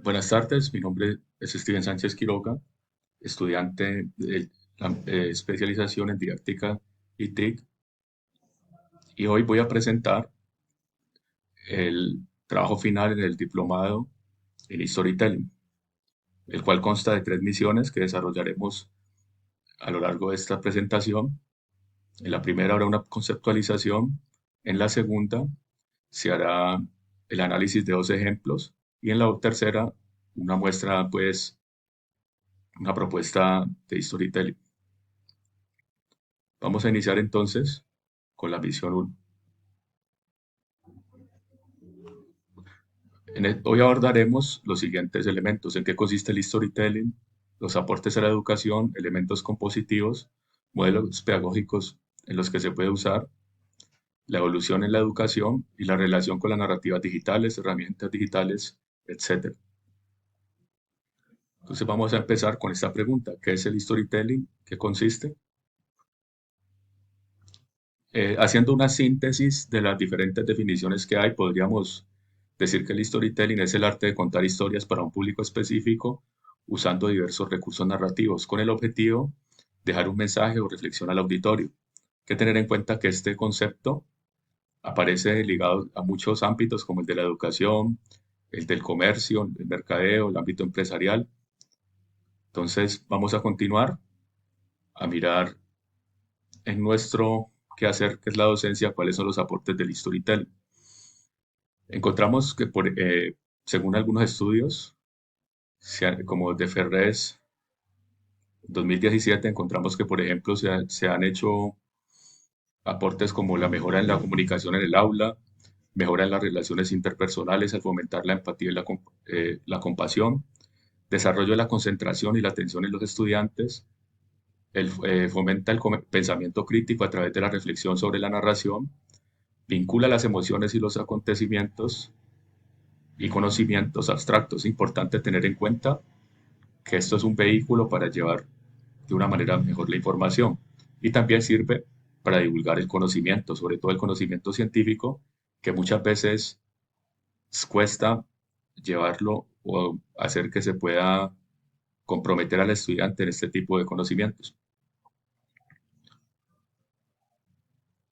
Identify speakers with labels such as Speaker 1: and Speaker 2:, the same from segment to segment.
Speaker 1: Buenas tardes, mi nombre es Steven Sánchez Quiroga, estudiante de la especialización en didáctica y TIC, y hoy voy a presentar el trabajo final en el diplomado en Storytelling, el cual consta de tres misiones que desarrollaremos a lo largo de esta presentación. En la primera habrá una conceptualización, en la segunda se hará el análisis de dos ejemplos y en la tercera una muestra, pues, una propuesta de storytelling. Vamos a iniciar entonces con la misión 1. Hoy abordaremos los siguientes elementos: en qué consiste el storytelling, los aportes a la educación, elementos compositivos, modelos pedagógicos en los que se puede usar, la evolución en la educación y la relación con las narrativas digitales, herramientas digitales, etc. Entonces vamos a empezar con esta pregunta: ¿qué es el storytelling? ¿Qué consiste? Haciendo una síntesis de las diferentes definiciones que hay, podríamos decir que el storytelling es el arte de contar historias para un público específico usando diversos recursos narrativos con el objetivo de dejar un mensaje o reflexión al auditorio. Hay que tener en cuenta que este concepto aparece ligado a muchos ámbitos como el de la educación, el del comercio, el mercadeo, el ámbito empresarial. Entonces vamos a continuar a mirar en nuestro quehacer, que es la docencia, cuáles son los aportes del storytelling. Encontramos que, según algunos estudios, como de Ferrez 2017, encontramos que, por ejemplo, se han hecho aportes como la mejora en la comunicación en el aula, mejora en las relaciones interpersonales al fomentar la empatía y la compasión, desarrollo de la concentración y la atención en los estudiantes, fomenta el pensamiento crítico a través de la reflexión sobre la narración, vincula las emociones y los acontecimientos y conocimientos abstractos. Es importante tener en cuenta que esto es un vehículo para llevar de una manera mejor la información y también sirve para divulgar el conocimiento, sobre todo el conocimiento científico, que muchas veces cuesta llevarlo o hacer que se pueda comprometer al estudiante en este tipo de conocimientos.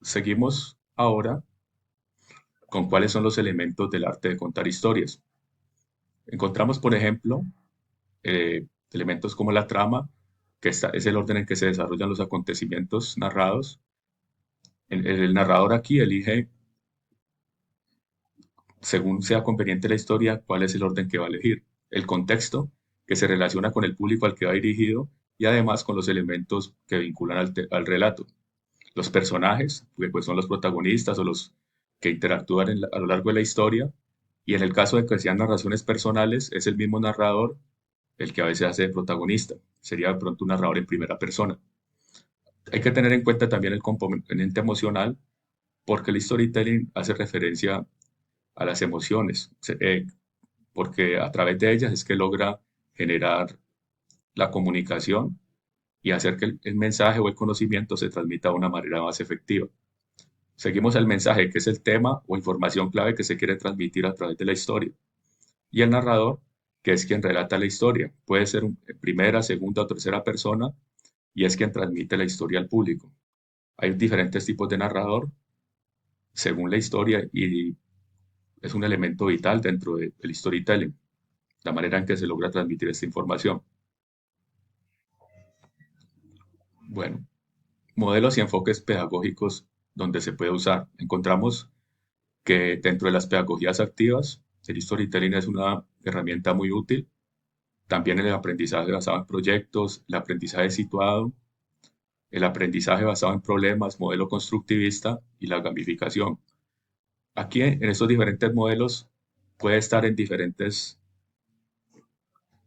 Speaker 1: Seguimos ahora con cuáles son los elementos del arte de contar historias. Encontramos, por ejemplo, elementos como la trama, que es el orden en que se desarrollan los acontecimientos narrados. El narrador aquí elige, según sea conveniente la historia, cuál es el orden que va a elegir. El contexto, que se relaciona con el público al que va dirigido y además con los elementos que vinculan al relato. Los personajes, que pues son los protagonistas o los que interactúan a lo largo de la historia. Y en el caso de que sean narraciones personales, es el mismo narrador el que a veces hace de protagonista. Sería de pronto un narrador en primera persona. Hay que tener en cuenta también el componente emocional, porque el storytelling hace referencia a las emociones, porque a través de ellas es que logra generar la comunicación y hacer que el mensaje o el conocimiento se transmita de una manera más efectiva. Seguimos el mensaje, que es el tema o información clave que se quiere transmitir a través de la historia. Y el narrador, que es quien relata la historia. Puede ser en primera, segunda o tercera persona y es quien transmite la historia al público. Hay diferentes tipos de narrador según la historia y es un elemento vital dentro del storytelling, la manera en que se logra transmitir esta información. Bueno, modelos y enfoques pedagógicos donde se puede usar. Encontramos que dentro de las pedagogías activas, el storytelling es una herramienta muy útil. También el aprendizaje basado en proyectos, el aprendizaje situado, el aprendizaje basado en problemas, modelo constructivista y la gamificación. Aquí en estos diferentes modelos puede estar en diferentes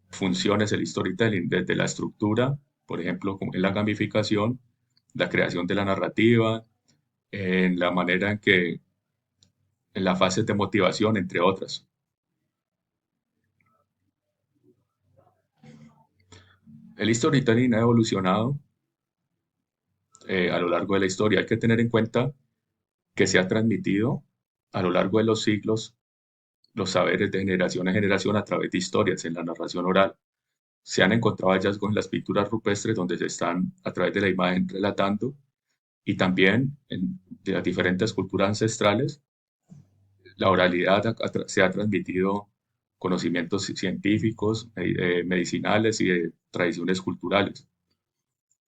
Speaker 1: funciones el storytelling, desde la estructura, por ejemplo, como en la gamificación, la creación de la narrativa, en la manera en que, en la fase de motivación, entre otras. El storytelling ha evolucionado a lo largo de la historia. Hay que tener en cuenta que se ha transmitido a lo largo de los siglos los saberes de generación en generación a través de historias en la narración oral. Se han encontrado hallazgos en las pinturas rupestres donde se están a través de la imagen relatando y también en de las diferentes culturas ancestrales la oralidad se ha transmitido conocimientos científicos, medicinales y de tradiciones culturales.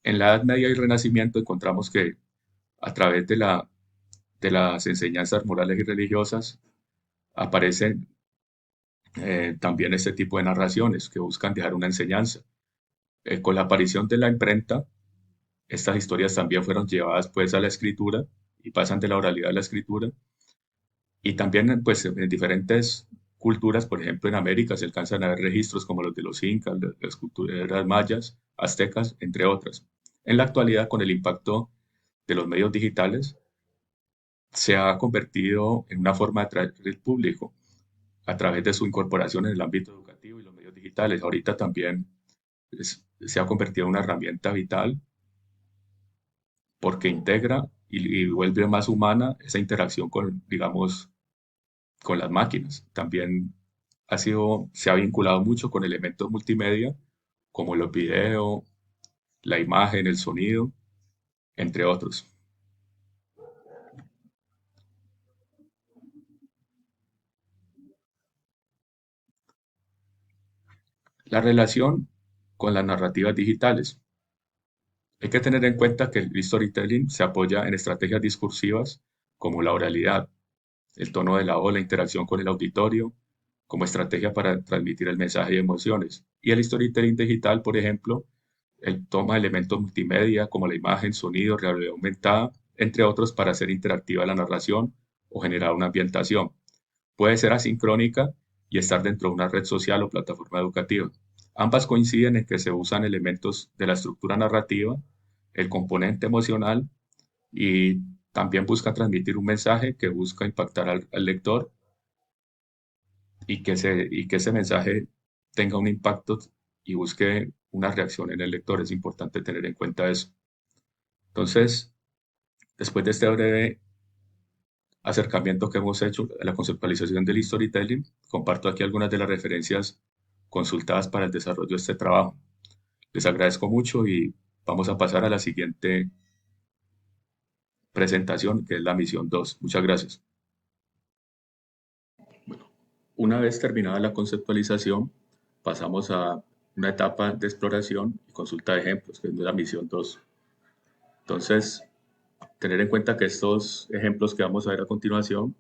Speaker 1: En la Edad Media y Renacimiento encontramos que a través de las enseñanzas morales y religiosas aparecen también este tipo de narraciones que buscan dejar una enseñanza. Con la aparición de la imprenta, estas historias también fueron llevadas pues a la escritura y pasan de la oralidad a la escritura. Y también pues en diferentes culturas, por ejemplo en América se alcanzan a ver registros como los de los incas, las culturas mayas, aztecas, entre otras. En la actualidad, con el impacto de los medios digitales, se ha convertido en una forma de atraer el público a través de su incorporación en el ámbito educativo y los medios digitales. Ahorita también se ha convertido en una herramienta vital porque integra y vuelve más humana esa interacción con, digamos, con las máquinas. También se ha vinculado mucho con elementos multimedia como los videos, la imagen, el sonido, entre otros. La relación con las narrativas digitales. Hay que tener en cuenta que el storytelling se apoya en estrategias discursivas como la oralidad, el tono de la voz, la interacción con el auditorio, como estrategia para transmitir el mensaje y emociones. Y el storytelling digital, por ejemplo, él toma elementos multimedia como la imagen, sonido, realidad aumentada, entre otros, para hacer interactiva la narración o generar una ambientación. Puede ser asincrónica y estar dentro de una red social o plataforma educativa. Ambas coinciden en que se usan elementos de la estructura narrativa, el componente emocional y también busca transmitir un mensaje que busca impactar al lector y que ese mensaje tenga un impacto y busque una reacción en el lector. Es importante tener en cuenta eso. Entonces, después de este breve acercamiento que hemos hecho a la conceptualización del storytelling, comparto aquí algunas de las referencias consultadas para el desarrollo de este trabajo. Les agradezco mucho y vamos a pasar a la siguiente presentación, que es la misión 2. Muchas gracias. Una vez terminada la conceptualización, pasamos a una etapa de exploración y consulta de ejemplos, que es la misión 2. Entonces, tener en cuenta que estos ejemplos que vamos a ver a continuación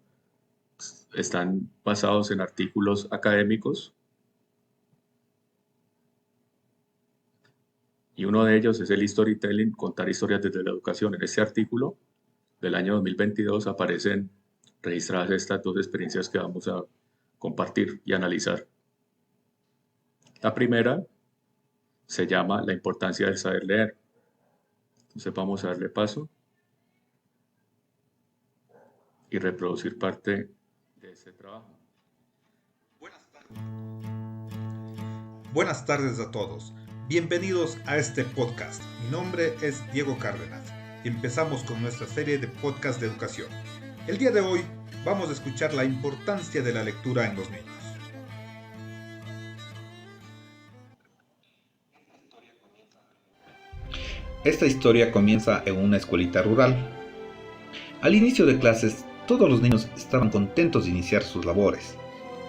Speaker 1: están basados en artículos académicos y uno de ellos es el storytelling, contar historias desde la educación. En este artículo del año 2022 aparecen registradas estas dos experiencias que vamos a compartir y analizar. La primera se llama la importancia del saber leer. Entonces vamos a darle paso y reproducir parte de este trabajo.
Speaker 2: Buenas tardes a todos. Bienvenidos a este podcast. Mi nombre es Diego Cárdenas y empezamos con nuestra serie de podcast de educación. El día de hoy vamos a escuchar la importancia de la lectura en los niños.
Speaker 3: Esta historia comienza en una escuelita rural. Al inicio de clases, todos los niños estaban contentos de iniciar sus labores,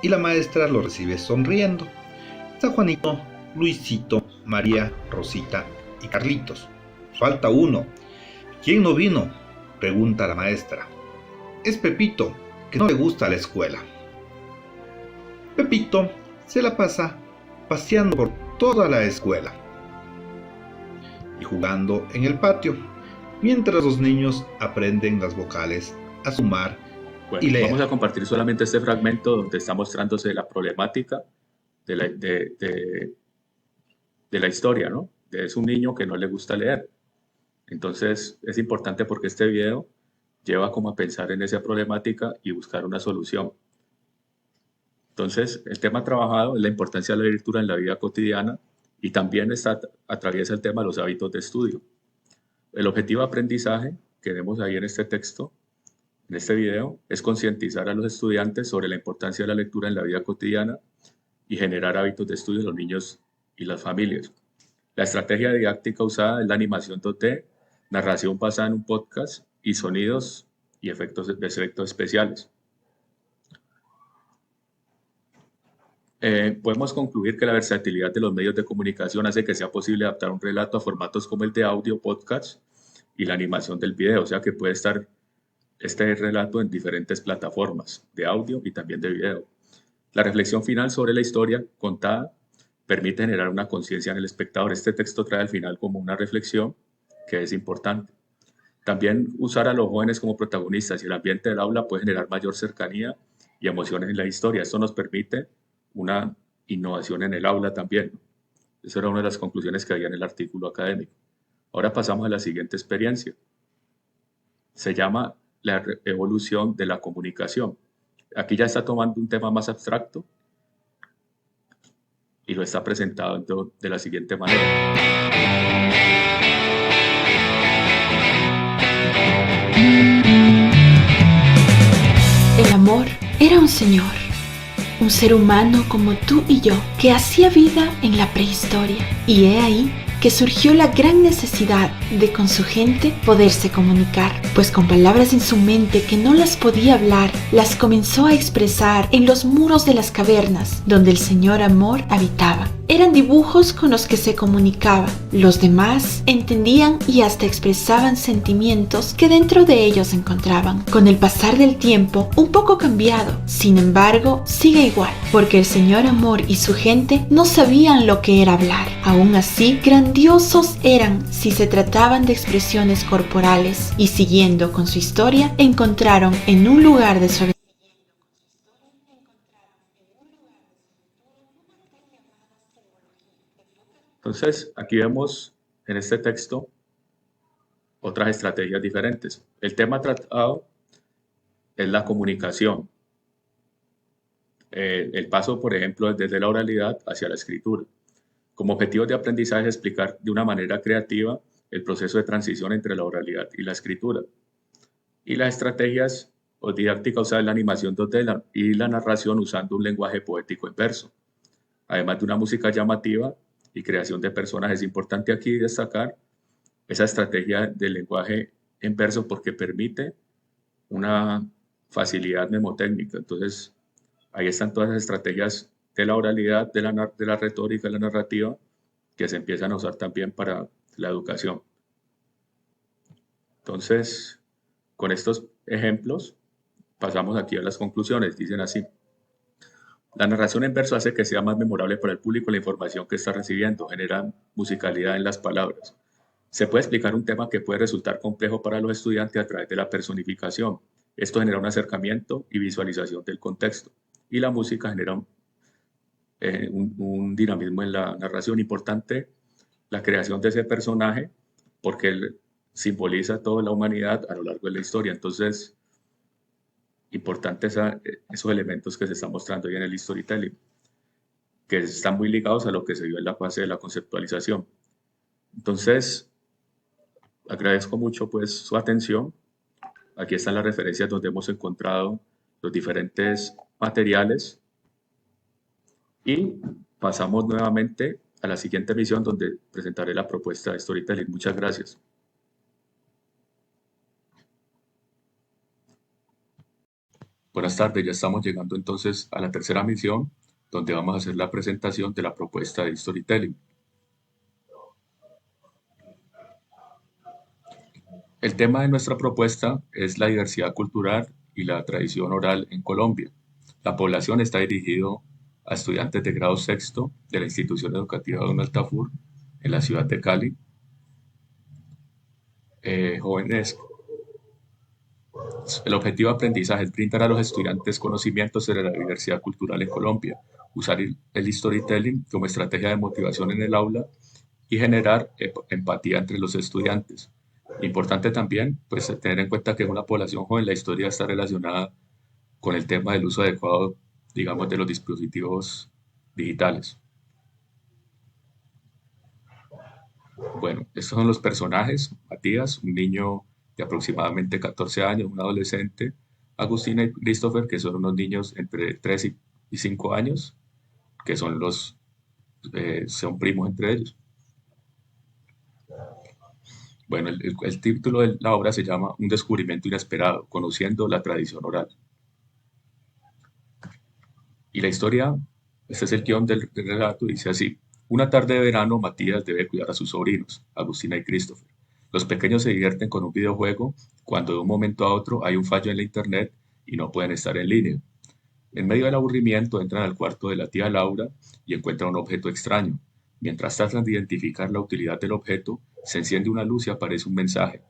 Speaker 3: y la maestra los recibe sonriendo. Está Juanito, Luisito, María, Rosita y Carlitos. Falta uno. ¿Quién no vino?, pregunta la maestra. Es Pepito, que no le gusta la escuela. Pepito se la pasa paseando por toda la escuela y jugando en el patio, mientras los niños aprenden las vocales, a sumar
Speaker 1: Bueno,
Speaker 3: y leer.
Speaker 1: vamos a compartir solamente este fragmento donde está mostrándose la problemática de la historia, ¿no? Es un niño que no le gusta leer. Entonces es importante porque este video lleva como a pensar en esa problemática y buscar una solución. Entonces, el tema trabajado es la importancia de la lectura en la vida cotidiana y también atraviesa el tema de los hábitos de estudio. El objetivo de aprendizaje que vemos ahí en este texto en este video es concientizar a los estudiantes sobre la importancia de la lectura en la vida cotidiana y generar hábitos de estudio en los niños y las familias. La estrategia didáctica usada es la animación 2D, narración basada en un podcast y sonidos y efectos especiales. Podemos concluir que la versatilidad de los medios de comunicación hace que sea posible adaptar un relato a formatos como el de audio, podcast y la animación del video, o sea que puede estar este relato en diferentes plataformas de audio y también de video. La reflexión final sobre la historia contada permite generar una conciencia en el espectador. Este texto trae al final como una reflexión que es importante. También usar a los jóvenes como protagonistas y el ambiente del aula puede generar mayor cercanía y emociones en la historia. Esto nos permite una innovación en el aula también. Esa era una de las conclusiones que había en el artículo académico. Ahora pasamos a la siguiente experiencia. Se llama la evolución de la comunicación. Aquí ya está tomando un tema más abstracto y lo está presentando de la siguiente manera.
Speaker 4: El amor era un señor, un ser humano como tú y yo, que hacía vida en la prehistoria. Y he ahí que surgió la gran necesidad de con su gente poderse comunicar, pues con palabras en su mente que no las podía hablar, las comenzó a expresar en los muros de las cavernas donde el señor amor habitaba. Eran dibujos con los que se comunicaba. Los demás entendían y hasta expresaban sentimientos que dentro de ellos se encontraban. Con el pasar del tiempo, un poco cambiado, sin embargo, sigue igual, porque el señor amor y su gente no sabían lo que era hablar. Aún así, grandiosos eran si se trataban de expresiones corporales, y siguiendo con su historia, encontraron en un lugar de su
Speaker 1: Entonces, aquí vemos en este texto otras estrategias diferentes. El tema tratado es la comunicación. El paso, por ejemplo, es desde la oralidad hacia la escritura. Como objetivo de aprendizaje, explicar de una manera creativa el proceso de transición entre la oralidad y la escritura. Y las estrategias o didáctica usada en la animación 2D y la narración usando un lenguaje poético en verso. Además de una música llamativa y creación de personajes. Es importante aquí destacar esa estrategia del lenguaje en verso porque permite una facilidad mnemotécnica. Entonces, ahí están todas las estrategias de la oralidad, de la retórica, de la narrativa, que se empiezan a usar también para la educación. Entonces, con estos ejemplos, pasamos aquí a las conclusiones. Dicen así. La narración en verso hace que sea más memorable para el público la información que está recibiendo, genera musicalidad en las palabras. Se puede explicar un tema que puede resultar complejo para los estudiantes a través de la personificación. Esto genera un acercamiento y visualización del contexto. Y la música genera un dinamismo en la narración importante, la creación de ese personaje, porque él simboliza toda la humanidad a lo largo de la historia. Entonces, importantes esos elementos que se están mostrando ahí en el storytelling, que están muy ligados a lo que se vio en la fase de la conceptualización. Entonces, agradezco mucho pues su atención. Aquí están las referencias donde hemos encontrado los diferentes materiales y pasamos nuevamente a la siguiente emisión donde presentaré la propuesta de storytelling. Muchas gracias. Buenas tardes, ya estamos llegando entonces a la tercera misión, donde vamos a hacer la presentación de la propuesta de storytelling. El tema de nuestra propuesta es la diversidad cultural y la tradición oral en Colombia. La población está dirigido a estudiantes de grado sexto de la institución educativa Donald Tafur en la ciudad de Cali. Jóvenes. El objetivo de aprendizaje es brindar a los estudiantes conocimientos sobre la diversidad cultural en Colombia, usar el storytelling como estrategia de motivación en el aula y generar empatía entre los estudiantes. Importante también, pues, tener en cuenta que en una población joven la historia está relacionada con el tema del uso adecuado, digamos, de los dispositivos digitales. Bueno, estos son los personajes. Matías, un niño de aproximadamente 14 años, un adolescente, Agustina y Christopher, que son unos niños entre 3 y 5 años, que son primos entre ellos. Bueno, el título de la obra se llama Un descubrimiento inesperado, conociendo la tradición oral. Y la historia, este es el guión del relato, dice así. Una tarde de verano, Matías debe cuidar a sus sobrinos, Agustina y Christopher. Los pequeños se divierten con un videojuego cuando de un momento a otro hay un fallo en la internet y no pueden estar en línea. En medio del aburrimiento entran al cuarto de la tía Laura y encuentran un objeto extraño. Mientras tratan de identificar la utilidad del objeto, se enciende una luz y aparece un mensaje.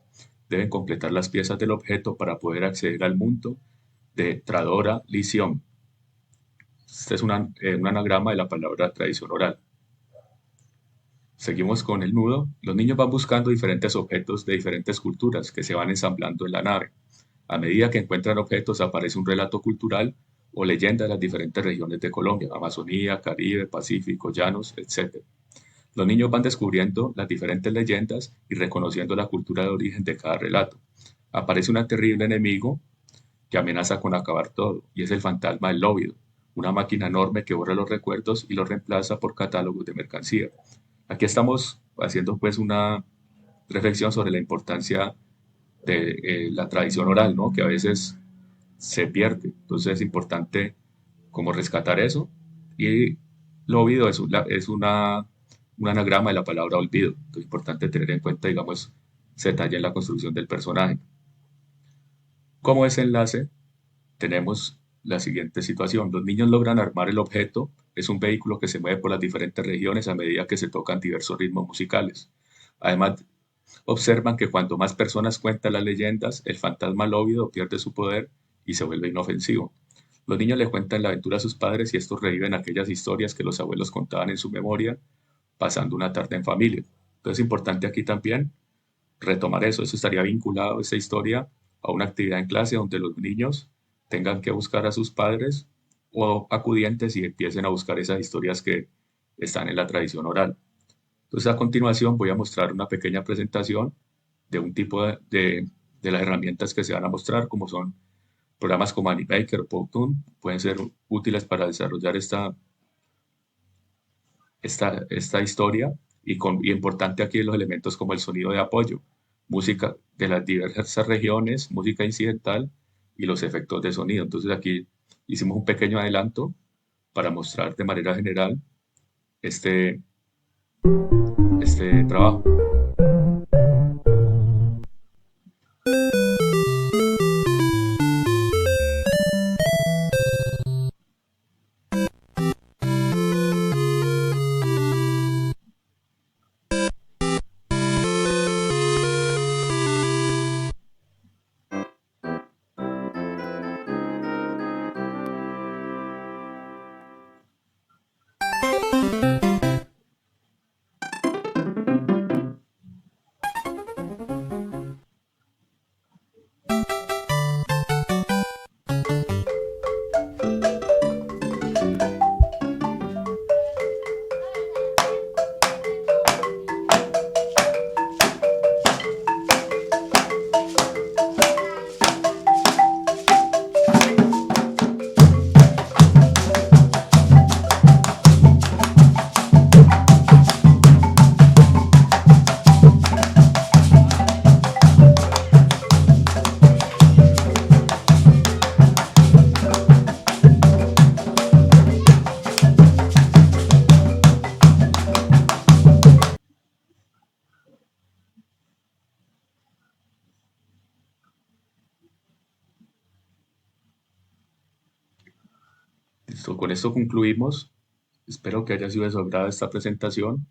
Speaker 1: Deben completar las piezas del objeto para poder acceder al mundo de Tradora Lisión. Este es un anagrama de la palabra tradición oral. Seguimos con el nudo. Los niños van buscando diferentes objetos de diferentes culturas que se van ensamblando en la nave. A medida que encuentran objetos aparece un relato cultural o leyenda de las diferentes regiones de Colombia, Amazonía, Caribe, Pacífico, Llanos, etc. Los niños van descubriendo las diferentes leyendas y reconociendo la cultura de origen de cada relato. Aparece un terrible enemigo que amenaza con acabar todo, y es el fantasma del Lóvido, una máquina enorme que borra los recuerdos y los reemplaza por catálogos de mercancía. Aquí estamos haciendo pues una reflexión sobre la importancia de la tradición oral, ¿no? Que a veces se pierde. Entonces es importante como rescatar eso. Y Lóvido un anagrama de la palabra olvido. Entonces es importante tener en cuenta, digamos, ese detalle en la construcción del personaje. Como desenlace, tenemos la siguiente situación. Los niños logran armar el objeto. Es un vehículo que se mueve por las diferentes regiones a medida que se tocan diversos ritmos musicales. Además, observan que cuanto más personas cuentan las leyendas, el fantasma Lóvido pierde su poder y se vuelve inofensivo. Los niños le cuentan la aventura a sus padres y estos reviven aquellas historias que los abuelos contaban en su memoria, pasando una tarde en familia. Entonces es importante aquí también retomar eso. Eso estaría vinculado, esa historia, a una actividad en clase donde los niños tengan que buscar a sus padres o acudientes y empiecen a buscar esas historias que están en la tradición oral. Entonces, a continuación voy a mostrar una pequeña presentación de un tipo de las herramientas que se van a mostrar, como son programas como Animaker o Powtoon, pueden ser útiles para desarrollar esta historia y importante aquí los elementos como el sonido de apoyo, música de las diversas regiones, música incidental y los efectos de sonido. Entonces aquí hicimos un pequeño adelanto para mostrar de manera general este trabajo. Listo, con esto concluimos. Espero que haya sido de su agrado esta presentación.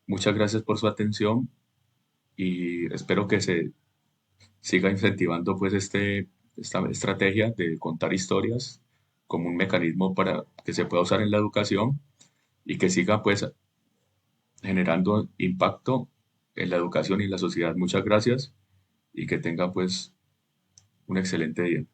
Speaker 1: Muchas gracias por su atención y espero que se siga incentivando pues esta estrategia de contar historias como un mecanismo para que se pueda usar en la educación y que siga pues generando impacto en la educación y en la sociedad. Muchas gracias y que tenga pues un excelente día.